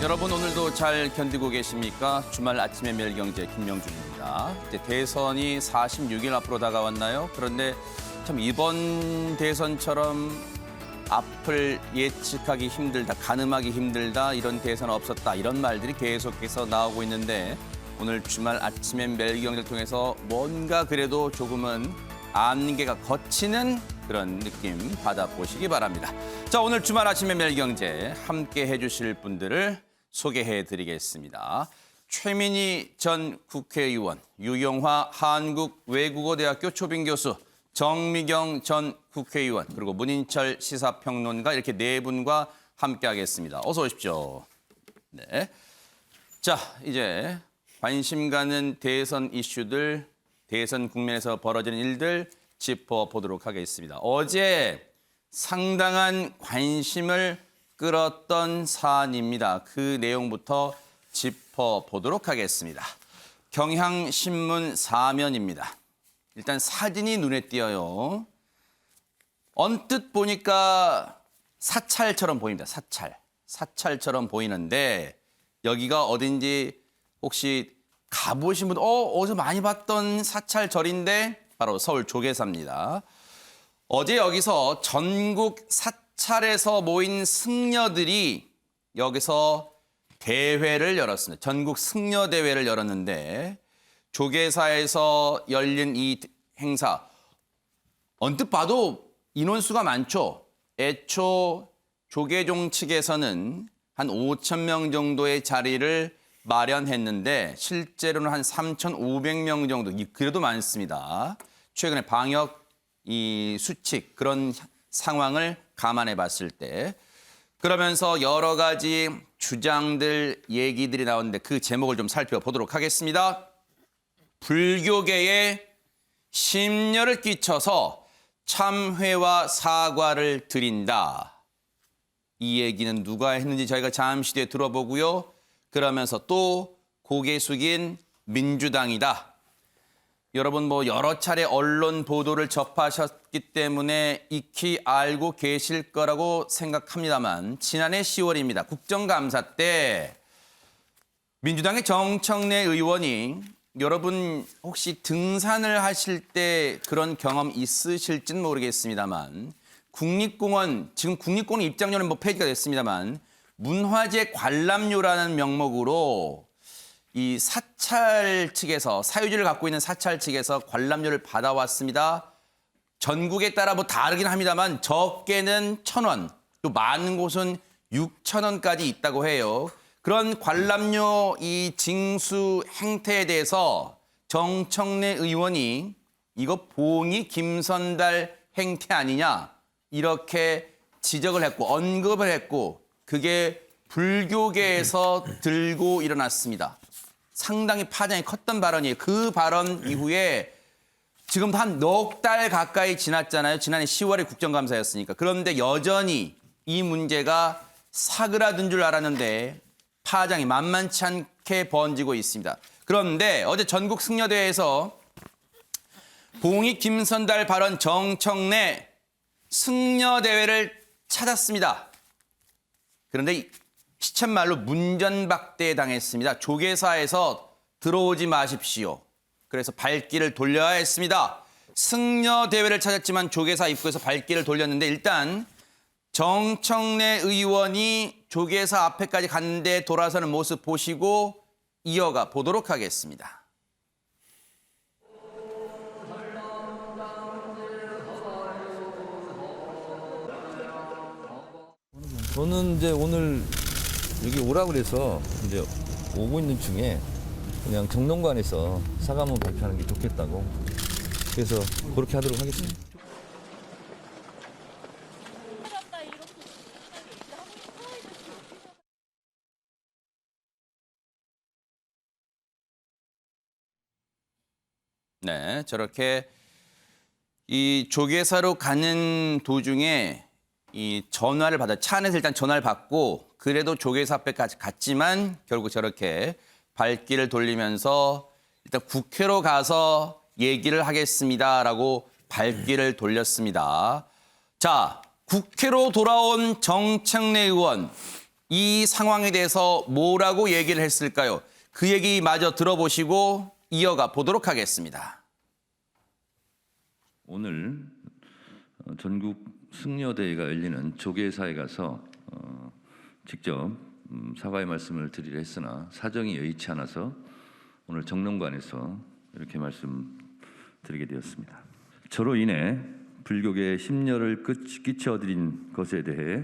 여러분 오늘도 잘 견디고 계십니까? 주말 아침의 매일경제 김명준입니다. 이제 대선이 46일 앞으로 다가왔나요? 그런데 참 이번 대선처럼 앞을 예측하기 힘들다, 가늠하기 힘들다, 이런 대선 없었다, 이런 말들이 계속해서 나오고 있는데 오늘 주말 아침의 매일경제를 통해서 뭔가 그래도 조금은 안개가 걷히는 그런 느낌 받아보시기 바랍니다. 자, 오늘 주말 아침의 매일경제 함께 해주실 분들을 소개해드리겠습니다. 최민희 전 국회의원, 유영화 한국외국어대학교 초빙교수, 정미경 전 국회의원, 그리고 문인철 시사평론가 이렇게 네 분과 함께하겠습니다. 어서 오십시오. 네. 자, 이제 관심 가는 대선 이슈들, 대선 국면에서 벌어지는 일들 짚어보도록 하겠습니다. 어제 상당한 관심을 끌었던 사안입니다. 그 내용부터 짚어보도록 하겠습니다. 경향신문 사면입니다. 일단 사진이 눈에 띄어요. 언뜻 보니까 사찰처럼 보입니다. 사찰처럼 보이는데 여기가 어딘지 혹시 가보신 분, 어디서 많이 봤던 사찰절인데 바로 서울 조계사입니다. 어제 여기서 전국 사찰에서 모인 승려들이 여기서 대회를 열었습니다. 전국 승려대회를 열었는데 조계사에서 열린 이 행사, 언뜻 봐도 인원수가 많죠. 애초 조계종 측에서는 한 5천 명 정도의 자리를 마련했는데 실제로는 한 3,500명 정도, 그래도 많습니다. 최근에 방역 이 수칙 그런 상황을 감안해 봤을 때 그러면서 여러 가지 주장들, 얘기들이 나오는데 그 제목을 좀 살펴보도록 하겠습니다. 불교계에 심려를 끼쳐서 참회와 사과를 드린다. 이 얘기는 누가 했는지 저희가 잠시 뒤에 들어보고요. 그러면서 또 고개 숙인 민주당이다. 여러분 뭐 여러 차례 언론 보도를 접하셨기 때문에 익히 알고 계실 거라고 생각합니다만 지난해 10월입니다. 국정감사 때 민주당의 정청래 의원이 여러분 혹시 등산을 하실 때 그런 경험 있으실지는 모르겠습니다만 국립공원, 지금 국립공원 입장료는 뭐 폐지가 됐습니다만 문화재 관람료라는 명목으로 이 사찰 측에서 사유지를 갖고 있는 사찰 측에서 관람료를 받아왔습니다. 전국에 따라 뭐 다르긴 합니다만 적게는 1,000원, 또 많은 곳은 6,000원까지 있다고 해요. 그런 관람료 이 징수 행태에 대해서 정청래 의원이 이거 봉이 김선달 행태 아니냐 이렇게 지적을 했고 언급을 했고 그게 불교계에서 들고 일어났습니다. 상당히 파장이 컸던 발언이에요. 그 발언 이후에 지금 한 넉 달 가까이 지났잖아요. 지난해 10월에 국정감사였으니까. 그런데 여전히 이 문제가 사그라든 줄 알았는데 파장이 만만치 않게 번지고 있습니다. 그런데 어제 전국 승려대회에서 봉익 김선달 발언 정청래 승려대회를 찾았습니다. 그런데 시쳇말로 문전박대 당했습니다. 조계사에서 들어오지 마십시오. 그래서 발길을 돌려야 했습니다. 승려대회를 찾았지만 조계사 입구에서 발길을 돌렸는데 일단 정청래 의원이 조계사 앞에까지 갔는데 돌아서는 모습 보시고 이어가 보도록 하겠습니다. 저는 이제 오늘 여기 오라고 그래서 이제 오고 있는 중에 그냥 정론관에서 사과문 발표하는 게 좋겠다고 그래서 그렇게 하도록 하겠습니다. 네, 저렇게 이 조계사로 가는 도중에 이 전화를 받아 차 안에서 일단 전화를 받고 그래도 조계사 앞에까지 갔지만 결국 저렇게 발길을 돌리면서 일단 국회로 가서 얘기를 하겠습니다라고 발길을 돌렸습니다. 자, 국회로 돌아온 정청래 의원 이 상황에 대해서 뭐라고 얘기를 했을까요? 그 얘기 마저 들어보시고 이어가 보도록 하겠습니다. 오늘 전국 승려대회가 열리는 조계사에 가서 직접 사과의 말씀을 드리려 했으나 사정이 여의치 않아서 오늘 정론관에서 이렇게 말씀드리게 되었습니다. 저로 인해 불교계에 심려를 끼쳐드린 것에 대해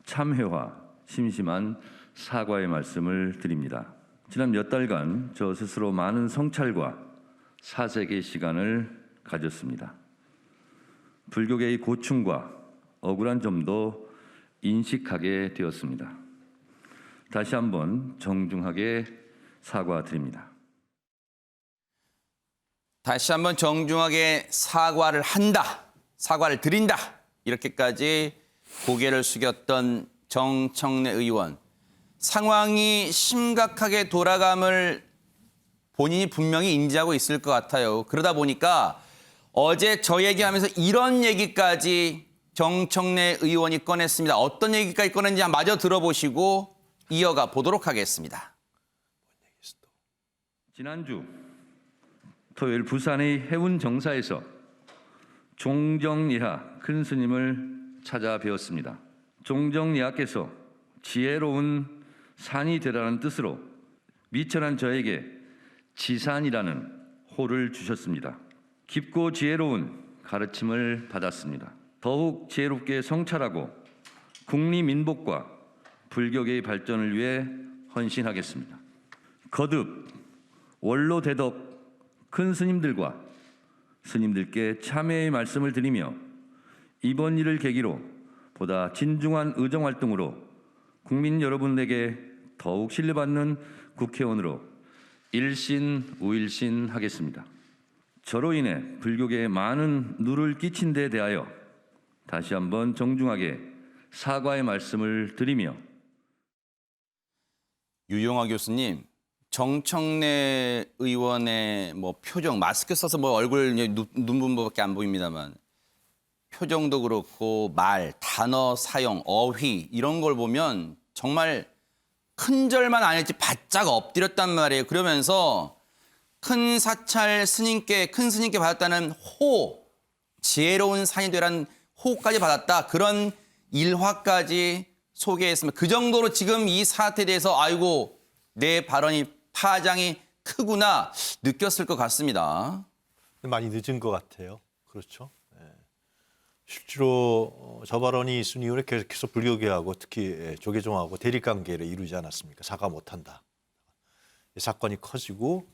참회와 심심한 사과의 말씀을 드립니다. 지난 몇 달간 저 스스로 많은 성찰과 사색의 시간을 가졌습니다. 불교계의 고충과 억울한 점도 인식하게 되었습니다. 다시 한번 정중하게 사과드립니다. 다시 한번 정중하게 사과를 한다, 사과를 드린다, 이렇게까지 고개를 숙였던 정청래 의원. 상황이 심각하게 돌아감을 본인이 분명히 인지하고 있을 것 같아요. 그러다 보니까 어제 저 얘기하면서 이런 얘기까지 정청래 의원이 꺼냈습니다. 어떤 얘기까지 꺼냈는지 마저 들어보시고 이어가 보도록 하겠습니다. 지난주 토요일 부산의 해운 정사에서 종정리하 큰 스님을 찾아뵈었습니다. 종정리하께서 지혜로운 산이 되라는 뜻으로 미천한 저에게 지산이라는 호를 주셨습니다. 깊고 지혜로운 가르침을 받았습니다. 더욱 지혜롭게 성찰하고 국리민복과 불교계의 발전을 위해 헌신하겠습니다. 거듭 원로 대덕 큰 스님들과 스님들께 참회의 말씀을 드리며 이번 일을 계기로 보다 진중한 의정활동으로 국민 여러분에게 더욱 신뢰받는 국회의원으로 일신우일신하겠습니다. 저로 인해 불교계에 많은 누를 끼친 데 대하여 다시 한번 정중하게 사과의 말씀을 드리며 유용화 교수님, 정청래 의원의 표정, 마스크 써서 얼굴 눈부분밖에 안 보입니다만 표정도 그렇고 말, 단어 사용, 어휘 이런 걸 보면 정말 큰절만 아닐지 바짝 엎드렸단 말이에요. 그러면서 큰 사찰 스님께, 큰 스님께 받았다는 호, 지혜로운 산이 되라는 호까지 받았다. 그런 일화까지 소개했습니다. 그 정도로 지금 이 사태에 대해서 아이고 내 발언이 파장이 크구나 느꼈을 것 같습니다. 많이 늦은 것 같아요. 그렇죠. 실제로 저 발언이 있은 이후에 계속해서 불교계하고 특히 조계종하고 대립관계를 이루지 않았습니까? 사과 못한다. 사건이 커지고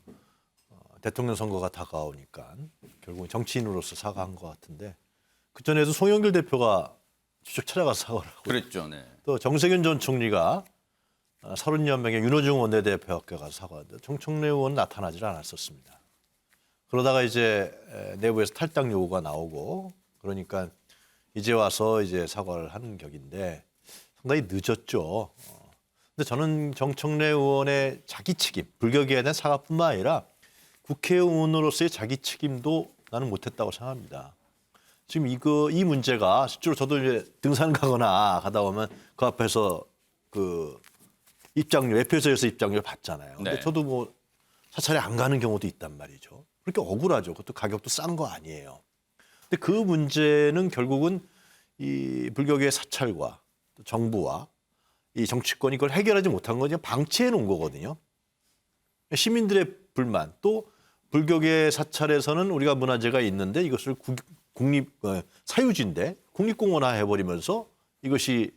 대통령 선거가 다가오니까 결국 정치인으로서 사과한 것 같은데 그전에도 송영길 대표가 직접 찾아가서 사과를 하고 그랬죠. 네. 또 정세균 전 총리가 30여 명의 윤호중 원내대표께 가서 사과하는데 정청래 의원은 나타나질 않았었습니다. 그러다가 이제 내부에서 탈당 요구가 나오고 그러니까 이제 와서 이제 사과를 하는 격인데 상당히 늦었죠. 근데 저는 정청래 의원의 자기 책임, 불교계에 대한 사과뿐만 아니라 국회의원으로서의 자기 책임도 나는 못했다고 생각합니다. 지금 이 문제가 실제로 저도 이제 등산 가거나 가다 보면 그 앞에서 그 입장료, 매표소에서 입장료 받잖아요. 근데 네. 저도 사찰에 안 가는 경우도 있단 말이죠. 그렇게 억울하죠. 그것도 가격도 싼 거 아니에요. 근데 그 문제는 결국은 이 불교계의 사찰과 또 정부와 이 정치권이 그걸 해결하지 못한 건 그냥 방치해 놓은 거거든요. 시민들의 불만 또 불교계 사찰에서는 우리가 문화재가 있는데 이것을 국립 사유지인데 국립공원화 해버리면서 이것이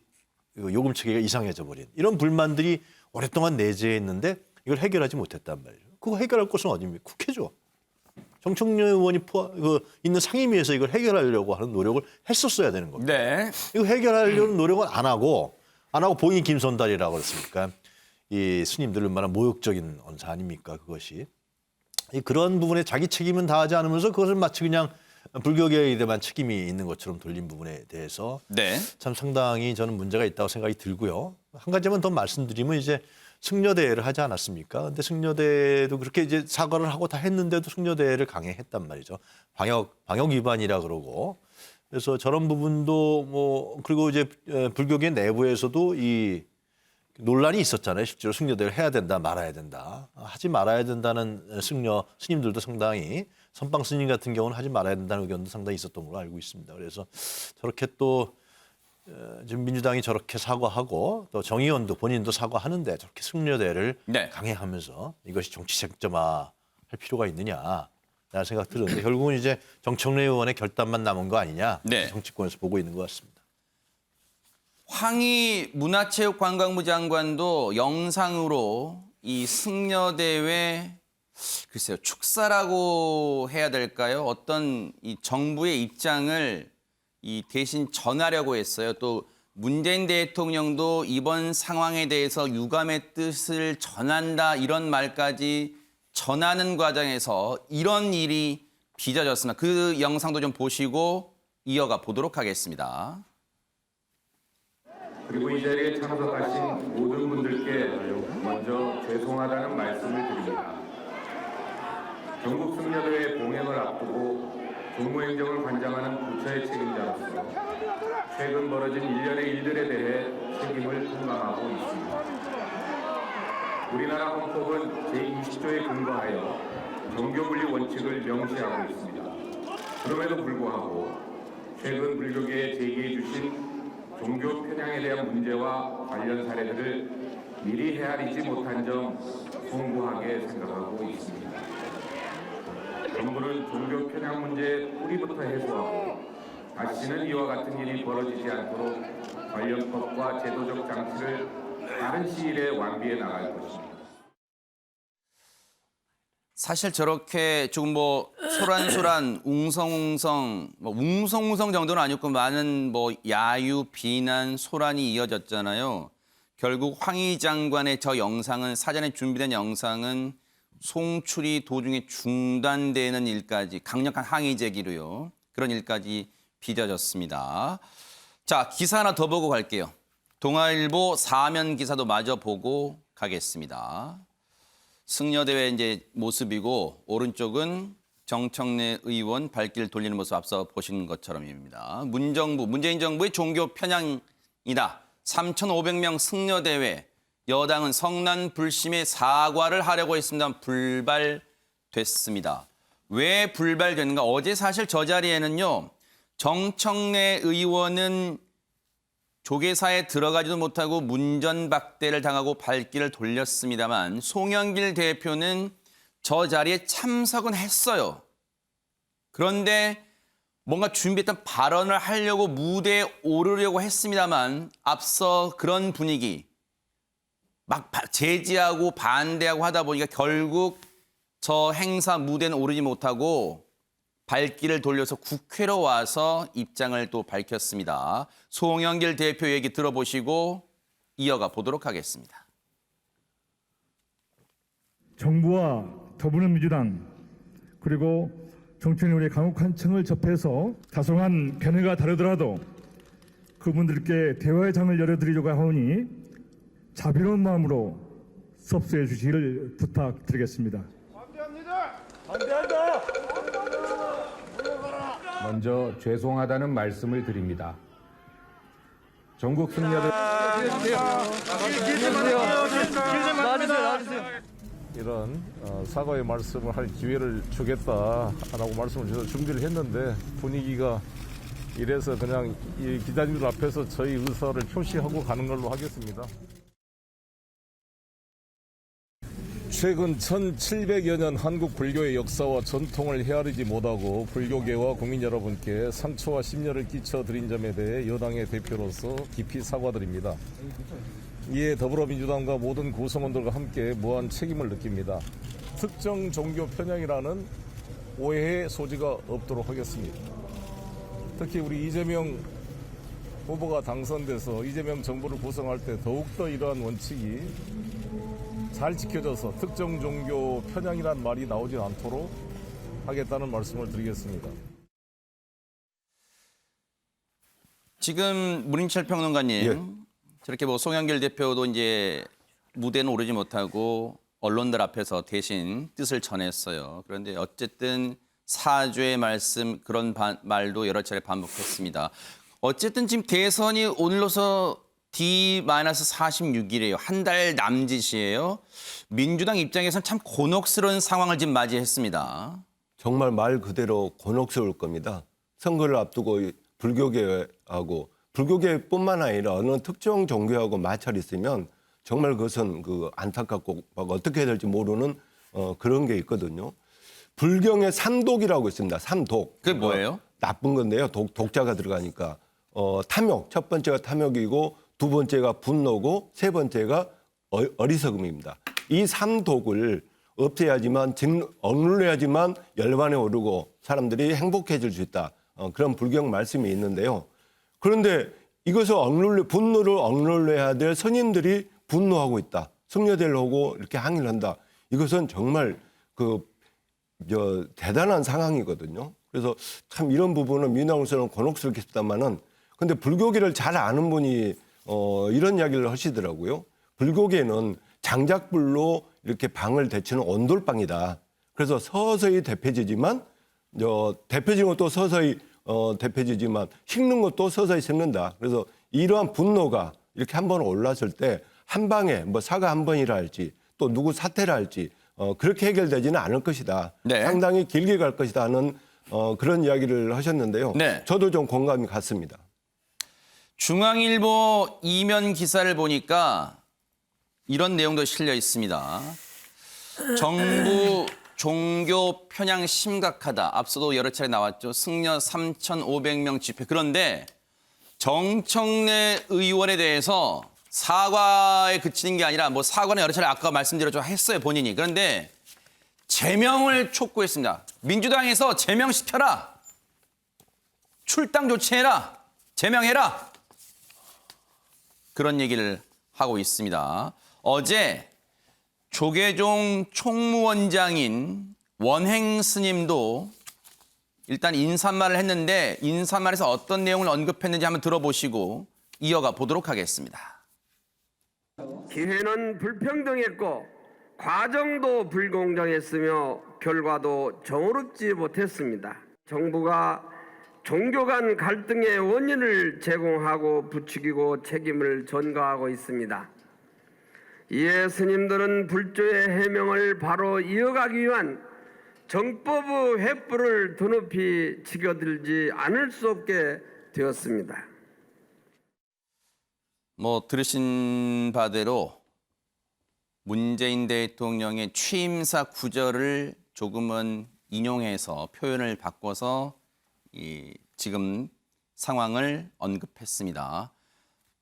요금 체계가 이상해져 버린 이런 불만들이 오랫동안 내재했는데 이걸 해결하지 못했단 말이죠. 그거 해결할 곳은 어디입니까? 국회죠. 정청래 의원이 있는 상임위에서 이걸 해결하려고 하는 노력을 했었어야 되는 겁니다. 네. 이거 해결하려는 노력은 안 하고 봉이 김선달이라고 그랬으니까 이 스님들 얼마나 모욕적인 언사 아닙니까 그것이. 그런 부분에 자기 책임은 다하지 않으면서 그것을 마치 그냥 불교계에만 책임이 있는 것처럼 돌린 부분에 대해서 네. 참 상당히 저는 문제가 있다고 생각이 들고요. 한 가지만 더 말씀드리면 이제 승려대회를 하지 않았습니까? 근데 승려대회도 그렇게 이제 사과를 하고 다 했는데도 승려대회를 강행했단 말이죠. 방역 위반이라 그러고. 그래서 저런 부분도 그리고 이제 불교계 내부에서도 이 논란이 있었잖아요. 실제로 승려대를 해야 된다, 말아야 된다. 하지 말아야 된다는 승려 스님들도 상당히, 선방 스님 같은 경우는 하지 말아야 된다는 의견도 상당히 있었던 걸로 알고 있습니다. 그래서 저렇게 또 지금 민주당이 저렇게 사과하고 또 정 의원도 본인도 사과하는데 저렇게 승려대를 네. 강행하면서 이것이 정치 쟁점화할 필요가 있느냐 라는 생각 들었는데 결국은 이제 정청래 의원의 결단만 남은 거 아니냐 네. 정치권에서 보고 있는 것 같습니다. 황희 문화체육관광부 장관도 영상으로 이 승려대회 글쎄요 축사라고 해야 될까요? 어떤 이 정부의 입장을 이 대신 전하려고 했어요. 또 문재인 대통령도 이번 상황에 대해서 유감의 뜻을 전한다 이런 말까지 전하는 과정에서 이런 일이 빚어졌습니다. 그 영상도 좀 보시고 이어가 보도록 하겠습니다. 그리고 이 자리에 참석하신 모든 분들께 먼저 죄송하다는 말씀을 드립니다. 전국 승려대회 봉행을 앞두고 종무행정을 관장하는 부처의 책임자로서 최근 벌어진 일련의 일들에 대해 책임을 통감하고 있습니다. 우리나라 헌법은 제20조에 근거하여 정교분리 원칙을 명시하고 있습니다. 그럼에도 불구하고 최근 불교계에 제기해 주신 종교 편향에 대한 문제와 관련 사례들을 미리 헤아리지 못한 점 송구하게 생각하고 있습니다. 정부는 종교 편향 문제의 뿌리부터 해소하고 다시는 이와 같은 일이 벌어지지 않도록 관련 법과 제도적 장치를 빠른 시일에 완비해 나갈 것입니다. 사실 저렇게 조금 뭐 소란소란 웅성웅성 뭐 웅성웅성 정도는 아니었고 많은 뭐 야유 비난 소란이 이어졌잖아요. 결국 황희 장관의 저 영상은 사전에 준비된 영상은 송출이 도중에 중단되는 일까지 강력한 항의 제기로요. 그런 일까지 빚어졌습니다. 자, 기사 하나 더 보고 갈게요. 동아일보 사면 기사도 마저 보고 가겠습니다. 승려대회 이제 모습이고 오른쪽은 정청래 의원 발길 돌리는 모습 앞서 보신 것처럼입니다. 문재인 정부의 종교 편향이다. 3,500명 승려대회. 여당은 성난 불심에 사과를 하려고 했습니다. 불발됐습니다. 왜 불발됐는가? 어제 사실 저 자리에는요. 정청래 의원은 조계사에 들어가지도 못하고 문전박대를 당하고 발길을 돌렸습니다만 송영길 대표는 저 자리에 참석은 했어요. 그런데 뭔가 준비했던 발언을 하려고 무대에 오르려고 했습니다만 앞서 그런 분위기 막 제지하고 반대하고 하다 보니까 결국 저 행사 무대는 오르지 못하고 발길을 돌려서 국회로 와서 입장을 또 밝혔습니다. 송영길 대표 얘기 들어보시고 이어가 보도록 하겠습니다. 정부와 더불어민주당 그리고 정청래 의원의 강력한 청을 접해서 다소한 견해가 다르더라도 그분들께 대화의 장을 열어드리려고 하오니 자비로운 마음으로 접수해 주시기를 부탁드리겠습니다. 먼저 죄송하다는 말씀을 드립니다. 전국 승려들 이런 사과의 말씀을 할 기회를 주겠다라고 말씀을 주셔서 준비를 했는데 분위기가 이래서 그냥 이 기자님들 앞에서 저희 의사를 표시하고 가는 걸로 하겠습니다. 최근 1700여 년 한국 불교의 역사와 전통을 헤아리지 못하고 불교계와 국민 여러분께 상처와 심려를 끼쳐드린 점에 대해 여당의 대표로서 깊이 사과드립니다. 이에 더불어민주당과 모든 구성원들과 함께 무한 책임을 느낍니다. 특정 종교 편향이라는 오해의 소지가 없도록 하겠습니다. 특히 우리 이재명 후보가 당선돼서 이재명 정부를 구성할 때 더욱더 이러한 원칙이 잘 지켜져서 특정 종교 편향이란 말이 나오지 않도록 하겠다는 말씀을 드리겠습니다. 지금 문인철 평론가님 예. 저렇게 뭐 송영길 대표도 이제 무대는 오르지 못하고 언론들 앞에서 대신 뜻을 전했어요. 그런데 어쨌든 사죄의 말씀 그런 말도 여러 차례 반복했습니다. 어쨌든 지금 대선이 오늘로서 D-46일이에요. 한 달 남짓이에요. 민주당 입장에서는 참 곤혹스러운 상황을 지금 맞이했습니다. 정말 말 그대로 곤혹스러울 겁니다. 선거를 앞두고 불교계하고 불교계뿐만 아니라 어느 특정 종교하고 마찰이 있으면 정말 그것은 안타깝고 어떻게 해야 될지 모르는 그런 게 있거든요. 불경에 삼독이라고 있습니다. 삼독. 그게 뭐예요? 나쁜 건데요. 독자가 들어가니까 탐욕. 첫 번째가 탐욕이고 두 번째가 분노고 세 번째가 어리석음입니다. 이 삼독을 없애야지만 억눌려야지만 열반에 오르고 사람들이 행복해질 수 있다. 그런 불경 말씀이 있는데요. 그런데 이것을 분노를 억눌려야 될 스님들이 분노하고 있다. 승려대를 하고 이렇게 항의를 한다. 이것은 정말 대단한 상황이거든요. 그래서 참 이런 부분은 민주당으로서는 곤혹스럽겠습니다만은 근데 불교계를 잘 아는 분이 이런 이야기를 하시더라고요. 불교계는 장작불로 이렇게 방을 데치는 온돌방이다. 그래서 서서히 데펴지지만 데펴지는 것도 서서히 데펴지지만 식는 것도 서서히 식는다. 그래서 이러한 분노가 이렇게 한 번 올랐을 때 한 방에 뭐 사과 한 번이라 할지 또 누구 사퇴라 할지 그렇게 해결되지는 않을 것이다. 네. 상당히 길게 갈 것이다 하는 그런 이야기를 하셨는데요. 네. 저도 좀 공감이 갔습니다. 중앙일보 이면 기사를 보니까 이런 내용도 실려 있습니다. 정부 종교 편향 심각하다. 앞서도 여러 차례 나왔죠. 승려 3,500명 집회. 그런데 정청래 의원에 대해서 사과에 그치는 게 아니라 사과는 여러 차례 아까 말씀드렸죠. 했어요, 본인이. 그런데 제명을 촉구했습니다. 민주당에서 제명시켜라. 출당 조치해라. 제명해라. 그런 얘기를 하고 있습니다. 어제 조계종 총무원장인 원행 스님도 일단 인사말을 했는데 인사말에서 어떤 내용을 언급했는지 한번 들어보시고 이어가 보도록 하겠습니다. 기회는 불평등했고 과정도 불공정했으며 결과도 정의롭지 못했습니다. 정부가 종교 간 갈등의 원인을 제공하고 부추기고 책임을 전가하고 있습니다. 이에 스님들은 불조의 해명을 바로 이어가기 위한 정법의 횃불을 드높이 치겨들지 않을 수 없게 되었습니다. 들으신 바대로 문재인 대통령의 취임사 구절을 조금은 인용해서 표현을 바꿔서 지금 상황을 언급했습니다.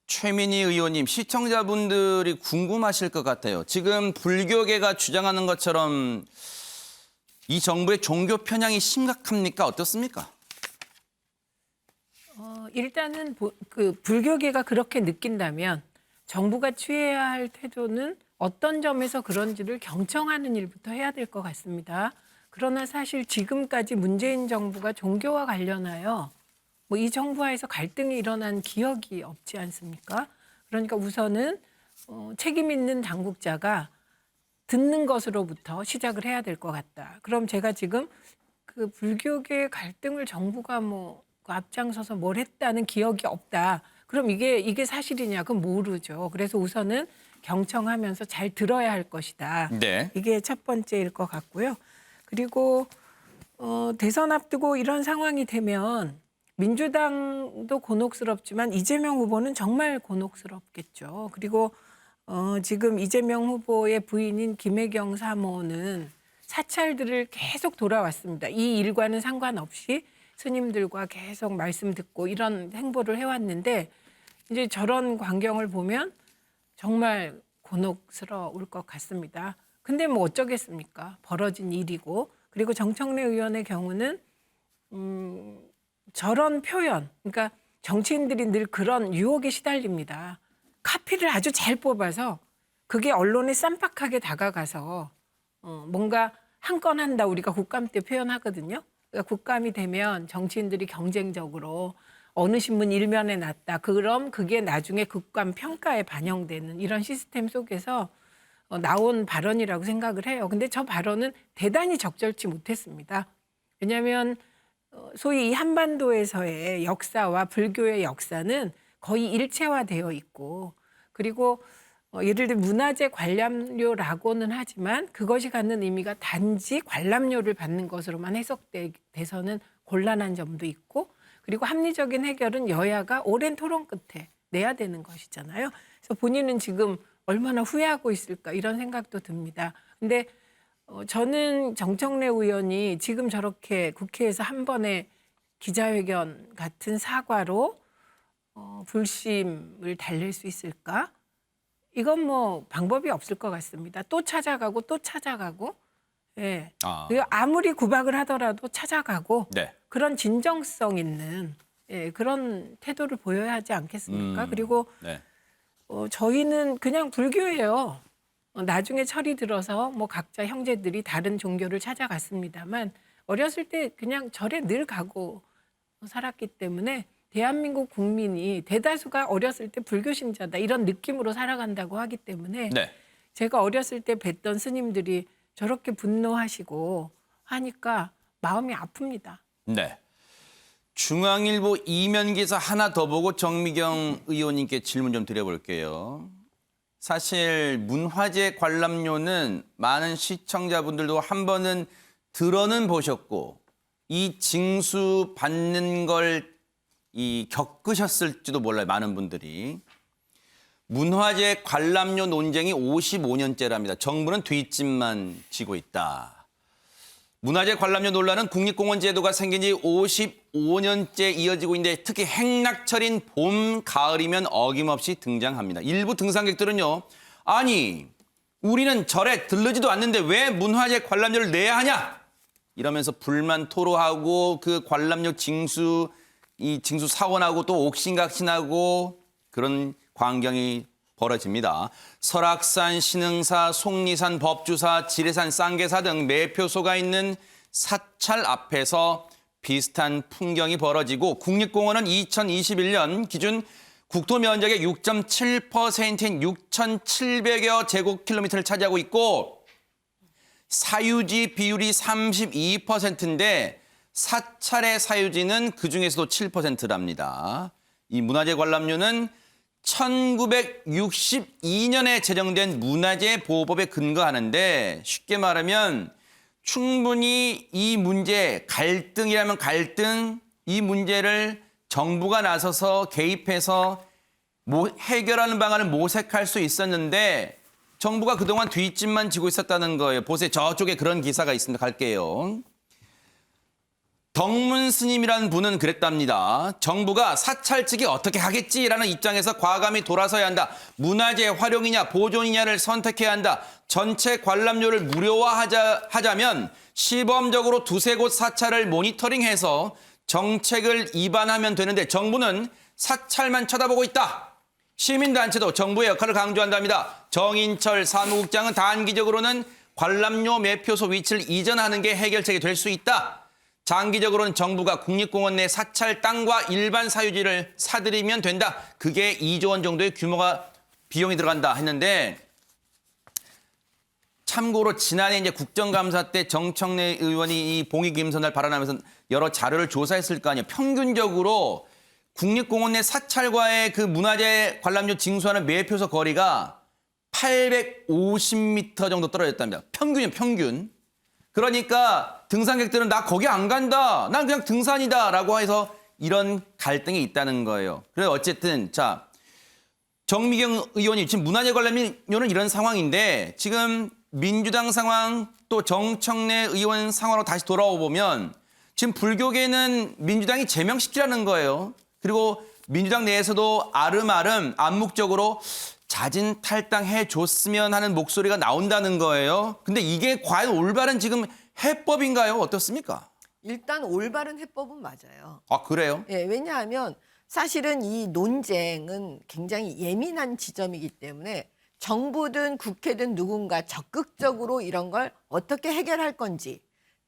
최민희 의원님, 시청자분들이 궁금하실 것 같아요. 지금 불교계가 주장하는 것처럼 이 정부의 종교 편향이 심각합니까? 어떻습니까? 일단은 불교계가 그렇게 느낀다면 정부가 취해야 할 태도는 어떤 점에서 그런지를 경청하는 일부터 해야 될 것 같습니다. 그러나 사실 지금까지 문재인 정부가 종교와 관련하여 이 정부와에서 갈등이 일어난 기억이 없지 않습니까? 그러니까 우선은 책임 있는 당국자가 듣는 것으로부터 시작을 해야 될 것 같다. 그럼 제가 지금 불교계 갈등을 정부가 앞장서서 뭘 했다는 기억이 없다. 그럼 이게 사실이냐? 그건 모르죠. 그래서 우선은 경청하면서 잘 들어야 할 것이다. 네. 이게 첫 번째일 것 같고요. 그리고 대선 앞두고 이런 상황이 되면 민주당도 곤혹스럽지만 이재명 후보는 정말 곤혹스럽겠죠. 그리고 지금 이재명 후보의 부인인 김혜경 사모는 사찰들을 계속 돌아왔습니다. 이 일과는 상관없이 스님들과 계속 말씀 듣고 이런 행보를 해왔는데 이제 저런 광경을 보면 정말 곤혹스러울 것 같습니다. 근데 어쩌겠습니까? 벌어진 일이고 그리고 정청래 의원의 경우는 저런 표현, 그러니까 정치인들이 늘 그런 유혹에 시달립니다. 카피를 아주 잘 뽑아서 그게 언론에 쌈박하게 다가가서 뭔가 한 건 한다 우리가 국감 때 표현하거든요. 그러니까 국감이 되면 정치인들이 경쟁적으로 어느 신문 일면에 났다. 그럼 그게 나중에 국감 평가에 반영되는 이런 시스템 속에서 나온 발언이라고 생각을 해요. 근데 저 발언은 대단히 적절치 못했습니다. 왜냐하면 소위 이 한반도에서의 역사와 불교의 역사는 거의 일체화되어 있고 그리고 예를 들어 문화재 관람료라고는 하지만 그것이 갖는 의미가 단지 관람료를 받는 것으로만 해석돼서는 곤란한 점도 있고 그리고 합리적인 해결은 여야가 오랜 토론 끝에 내야 되는 것이잖아요. 그래서 본인은 지금 얼마나 후회하고 있을까 이런 생각도 듭니다. 근데 저는 정청래 의원이 지금 저렇게 국회에서 한 번에 기자회견 같은 사과로 불심을 달랠 수 있을까? 이건 뭐 방법이 없을 것 같습니다. 또 찾아가고 또 찾아가고, 예. 그리고 아무리 구박을 하더라도 찾아가고 네. 그런 진정성 있는 그런 태도를 보여야 하지 않겠습니까? 그리고 네. 저희는 그냥 불교예요. 나중에 철이 들어서 뭐 각자 형제들이 다른 종교를 찾아갔습니다만 어렸을 때 그냥 절에 늘 가고 살았기 때문에 대한민국 국민이 대다수가 어렸을 때 불교 신자다 이런 느낌으로 살아간다고 하기 때문에 네. 제가 어렸을 때 뵀던 스님들이 저렇게 분노하시고 하니까 마음이 아픕니다. 네. 중앙일보 이면 기사 하나 더 보고 정미경 의원님께 질문 좀 드려볼게요. 사실 문화재 관람료는 많은 시청자분들도 한 번은 들어는 보셨고 이 징수 받는 걸 겪으셨을지도 몰라요. 많은 분들이. 문화재 관람료 논쟁이 55년째랍니다. 정부는 뒷짐만 지고 있다. 문화재 관람료 논란은 국립공원 제도가 생긴 지 55년째 이어지고 있는데 특히 행락철인 봄, 가을이면 어김없이 등장합니다. 일부 등산객들은요. 아니 우리는 절에 들르지도 않는데 왜 문화재 관람료를 내야 하냐? 이러면서 불만 토로하고 그 관람료 징수 사원하고 또 옥신각신하고 그런 광경이 벌어집니다. 설악산, 신흥사, 속리산, 법주사, 지리산, 쌍계사 등 매표소가 있는 사찰 앞에서 비슷한 풍경이 벌어지고 국립공원은 2021년 기준 국토 면적의 6.7%인 6,700여 제곱킬로미터를 차지하고 있고 사유지 비율이 32%인데 사찰의 사유지는 그중에서도 7%랍니다. 이 문화재 관람료는 1962년에 제정된 문화재 보호법에 근거하는데 쉽게 말하면 충분히 이 문제, 갈등이라면 갈등, 이 문제를 정부가 나서서 개입해서 해결하는 방안을 모색할 수 있었는데 정부가 그동안 뒷짐만 지고 있었다는 거예요. 보세요. 저쪽에 그런 기사가 있습니다. 갈게요. 덕문 스님이라는 분은 그랬답니다. 정부가 사찰 측이 어떻게 하겠지라는 입장에서 과감히 돌아서야 한다. 문화재 활용이냐 보존이냐를 선택해야 한다. 전체 관람료를 무료화하자면 시범적으로 두세 곳 사찰을 모니터링해서 정책을 입안하면 되는데 정부는 사찰만 쳐다보고 있다. 시민단체도 정부의 역할을 강조한답니다. 정인철 사무국장은 단기적으로는 관람료 매표소 위치를 이전하는 게 해결책이 될 수 있다. 장기적으로는 정부가 국립공원 내 사찰 땅과 일반 사유지를 사들이면 된다. 그게 2조 원 정도의 비용이 들어간다 했는데 참고로 지난해 이제 국정감사 때 정청래 의원이 이 봉익임선을 발언하면서 여러 자료를 조사했을 거 아니에요. 평균적으로 국립공원 내 사찰과의 그 문화재 관람료 징수하는 매표소 거리가 850m 정도 떨어졌답니다. 평균이요, 평균. 그러니까 등산객들은 나 거기 안 간다. 난 그냥 등산이다. 라고 해서 이런 갈등이 있다는 거예요. 그래서 어쨌든 자 정미경 의원이 지금 문화재 관람료는 이런 상황인데 지금 민주당 상황 또 정청래 의원 상황으로 다시 돌아오 보면 지금 불교계는 민주당이 제명시키라는 거예요. 그리고 민주당 내에서도 아름아름 암묵적으로 자진 탈당해 줬으면 하는 목소리가 나온다는 거예요. 근데 이게 과연 올바른 지금 해법인가요? 어떻습니까? 일단 올바른 해법은 맞아요. 아, 그래요? 예, 왜냐하면 사실은 이 논쟁은 굉장히 예민한 지점이기 때문에 정부든 국회든 누군가 적극적으로 이런 걸 어떻게 해결할 건지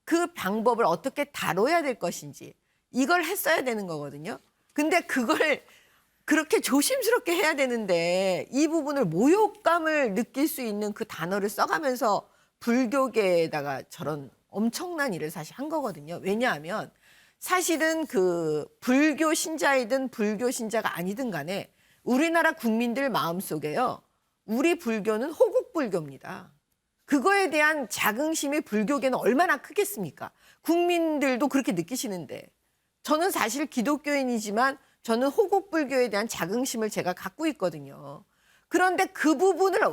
그 방법을 어떻게 다뤄야 될 것인지 이걸 했어야 되는 거거든요. 근데 그걸 그렇게 조심스럽게 해야 되는데 이 부분을 모욕감을 느낄 수 있는 그 단어를 써가면서 불교계에다가 저런 엄청난 일을 사실 한 거거든요. 왜냐하면 사실은 그 불교 신자이든 불교 신자가 아니든 간에 우리나라 국민들 마음속에요. 우리 불교는 호국불교입니다. 그거에 대한 자긍심이 불교계는 얼마나 크겠습니까? 국민들도 그렇게 느끼시는데 저는 사실 기독교인이지만 저는 호국불교에 대한 자긍심을 제가 갖고 있거든요. 그런데 그 부분을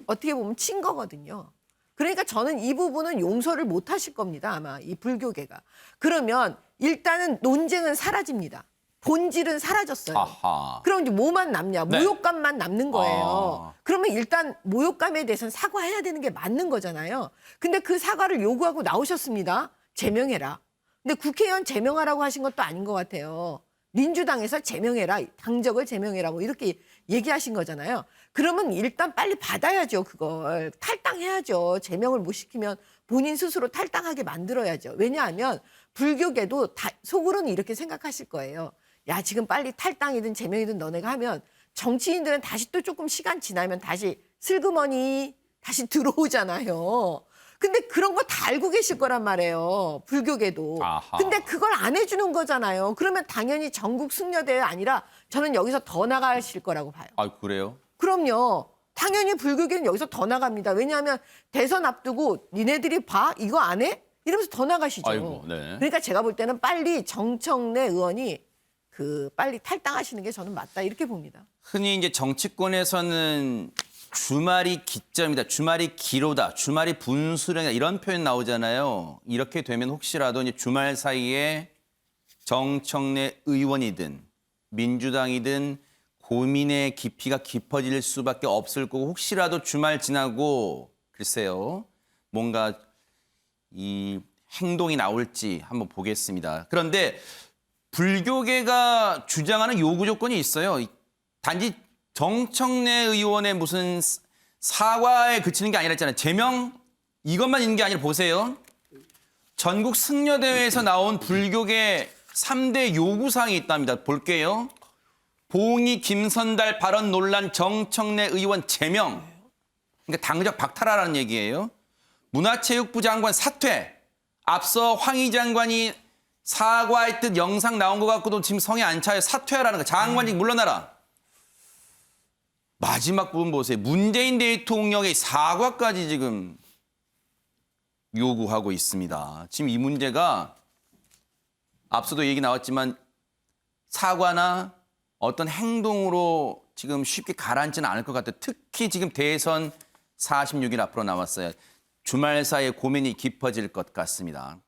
어떻게 보면 친 거거든요. 그러니까 저는 이 부분은 용서를 못 하실 겁니다. 아마 이 불교계가. 그러면 일단은 논쟁은 사라집니다. 본질은 사라졌어요. 아하. 그럼 이제 뭐만 남냐? 네. 모욕감만 남는 거예요. 그러면 일단 모욕감에 대해서는 사과해야 되는 게 맞는 거잖아요. 근데 그 사과를 요구하고 나오셨습니다. 제명해라. 근데 국회의원 제명하라고 하신 것도 아닌 것 같아요. 민주당에서 제명해라, 당적을 제명해라 뭐 이렇게 얘기하신 거잖아요. 그러면 일단 빨리 받아야죠. 그걸 탈당해야죠. 제명을 못 시키면 본인 스스로 탈당하게 만들어야죠. 왜냐하면 불교계도 속으로는 이렇게 생각하실 거예요. 야, 지금 빨리 탈당이든 제명이든 너네가 하면 정치인들은 다시 또 조금 시간 지나면 다시 슬그머니 다시 들어오잖아요. 근데 그런 거 다 알고 계실 거란 말이에요. 불교계도. 아하. 근데 그걸 안 해주는 거잖아요. 그러면 당연히 전국 승려대회 아니라 저는 여기서 더 나가실 거라고 봐요. 아, 그래요? 그럼요. 당연히 불교계는 여기서 더 나갑니다. 왜냐하면 대선 앞두고 니네들이 봐? 이거 안 해? 이러면서 더 나가시죠. 아이고, 네. 그러니까 제가 볼 때는 빨리 정청래 의원이 빨리 탈당하시는 게 저는 맞다 이렇게 봅니다. 흔히 이제 정치권에서는 주말이 기점이다, 주말이 기로다, 주말이 분수령이다 이런 표현 나오잖아요. 이렇게 되면 혹시라도 이제 주말 사이에 정청래 의원이든 민주당이든 고민의 깊이가 깊어질 수밖에 없을 거고 혹시라도 주말 지나고 글쎄요 뭔가 이 행동이 나올지 한번 보겠습니다. 그런데 불교계가 주장하는 요구 조건이 있어요. 단지 정청래 의원의 무슨 사과에 그치는 게 아니라 했잖아요. 제명 이것만 있는 게 아니라 보세요. 전국 승려대회에서 나온 불교계 3대 요구사항이 있답니다. 볼게요. 봉이 김선달 발언 논란 정청래 의원 제명. 그러니까 당적 박탈하라는 얘기예요. 문화체육부 장관 사퇴. 앞서 황희 장관이 사과했듯 영상 나온 것 같고도 지금 성에 안 차요. 사퇴하라는 거. 장관직 물러나라. 마지막 부분 보세요. 문재인 대통령의 사과까지 지금 요구하고 있습니다. 지금 이 문제가 앞서도 얘기 나왔지만 사과나 어떤 행동으로 지금 쉽게 가라앉지는 않을 것 같아요. 특히 지금 대선 46일 앞으로 남았어요. 주말 사이에 고민이 깊어질 것 같습니다.